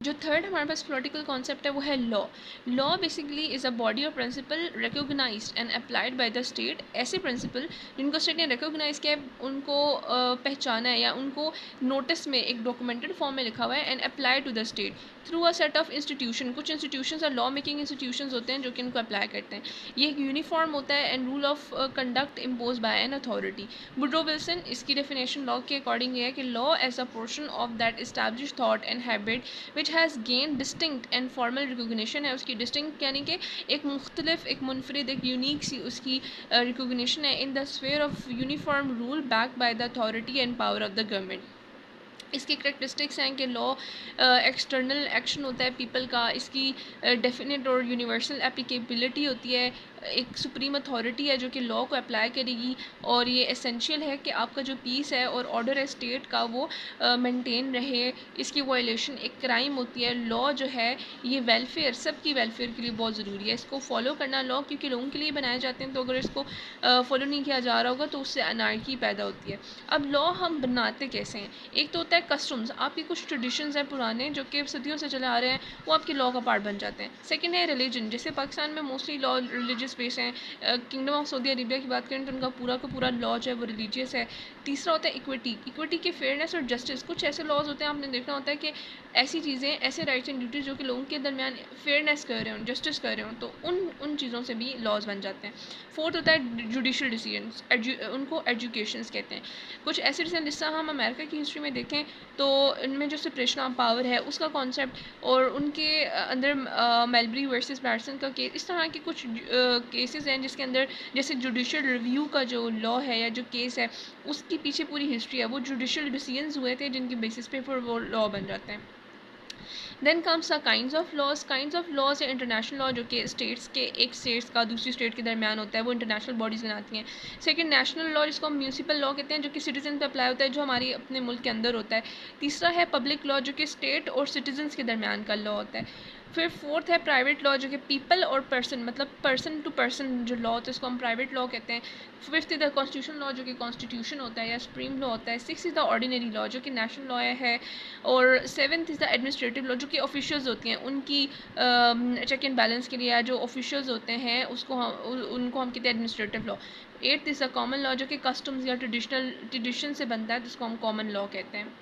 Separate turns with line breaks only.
जो थर्ड हमारे पास political concept है वो है law. Law basically is a body और principle recognised and applied by the state. ऐसे प्रिंसिपल जिनको स्टेट ने रिकोगनाइज किया है, उनको पहचाना है या उनको नोटिस में एक डॉक्यूमेंटेड फॉर्म में लिखा हुआ है, and applied to the state through a set of institution. कुछ इंस्टीट्यूशंस और लॉ मेकिंग इंस्टीट्यूशंस होते हैं जो कि इनको अप्लाई करते हैं। ये एक यूनिफॉर्म होता है and rule of conduct impose by an authority. Woodrow Wilson इसकी डेफिनेशन लॉ के अकॉर्डिंग ये है कि law as a portion of that establish thought and habit which has gain distinct and formal recognition है। उसकी distinct यानी कि एक मुख्तलिफ, एक मुनफरिद, एक यूनिक सी उसकी रिकोगनिशन है in the sphere of uniform rule back by the authority and power of the government. इसकी करेक्टरिस्टिक्स हैं कि लॉ एक्सटर्नल एक्शन होता है पीपल का, इसकी डेफिनेट और यूनिवर्सल एप्लीकेबिलिटी होती है, एक सुप्रीम अथॉरिटी है जो कि लॉ को अप्लाई करेगी, और ये एसेंशियल है कि आपका जो पीस है और ऑर्डर है स्टेट का वो मेंटेन रहे। इसकी वायलेशन एक क्राइम होती है। लॉ जो है ये वेलफेयर, सबकी वेलफेयर के लिए बहुत ज़रूरी है। इसको फॉलो करना लॉ क्योंकि लोगों के लिए बनाए जाते हैं, तो अगर इसको फॉलो नहीं किया जा रहा होगा तो उससे अनार्की पैदा होती है। अब लॉ हम बनाते कैसे हैं? एक तो होता है कस्टम्स, आपकी कुछ ट्रेडिशंस हैं पुराने जो कि सदियों से चले आ रहे हैं, वो आपके लॉ का पार्ट बन जाते हैं। सेकंड है रिलीजन, जैसे पाकिस्तान में मोस्टली लॉ रिलीजियस बेस हैं। किंगडम ऑफ सऊदी अरेबिया की बात करें तो उनका पूरा का पूरा लॉ जो है वो रिलीजियस है। तीसरा होता है इक्विटी। इक्विटी के फेयरनेस और जस्टिस, कुछ ऐसे लॉज होते हैं आपने देखना होता है कि ऐसी चीज़ें, ऐसे राइट्स एंड ड्यूटीज़ जो कि लोगों के दरमियान फेयरनेस कर रहे हों, जस्टिस कर रहे हों, तो उन चीज़ों से भी लॉज बन जाते हैं। फोर्थ होता है जुडिशल डिसीजंस, उनको एजुकेशंस कहते हैं। कुछ ऐसे डिसीजन, जिस तरह हम अमेरिका की हिस्ट्री में देखें तो इनमें जो सेपरेशन ऑफ पावर है उसका कॉन्सेप्ट, और उनके अंदर मेलबरी वर्सेस पैटरसन का केस, इस तरह के कुछ केसेस हैं जिसके अंदर जैसे जुडिशल रिव्यू का जो लॉ है या जो केस है उसकी पीछे पूरी हिस्ट्री है, वो जुडिशल डिसीजंस हुए थे जिनकी बेसिस पे फिर वो लॉ बन जाते हैं। Then comes the kinds of laws. Kinds of laws या इंटरनेशनल लॉ जो कि स्टेट्स के, एक स्टेट्स का दूसरी स्टेट के दरमियान होता है, वो इंटरनेशनल बॉडीज़ बनाती हैं। सेकंड नेशनल लॉ, जिसको हम म्यूनसिपल लॉ कहते हैं, जो कि सिटीजन पे अप्लाई होता है, जो हमारी अपने मुल्क के अंदर होता है। तीसरा है पब्लिक लॉ, जो कि स्टेट और सिटीजन्स के दरमियान का लॉ होता है। फिर फोर्थ है प्राइवेट लॉ, जो कि पीपल और पर्सन, मतलब पर्सन टू पर्सन जो लॉ होता है उसको हम प्राइवेट लॉ कहते हैं। Fifth is the constitution law, जो कि कॉन्स्टिट्यूशन होता है या सुप्रीम लॉ होता है। Six is the ordinary law, जो कि नेशनल लॉ है। और seventh is the administrative law, जो कि ऑफिशियल्स होती हैं उनकी चेक एंड बैलेंस के लिए, या जो ऑफिशियल्स होते हैं उनको हम कहते हैं administrative law. Eighth is the common law, जो कि कस्टम्स या ट्रेडिशन से बनता है, जिसको हम कॉमन लॉ कहते हैं।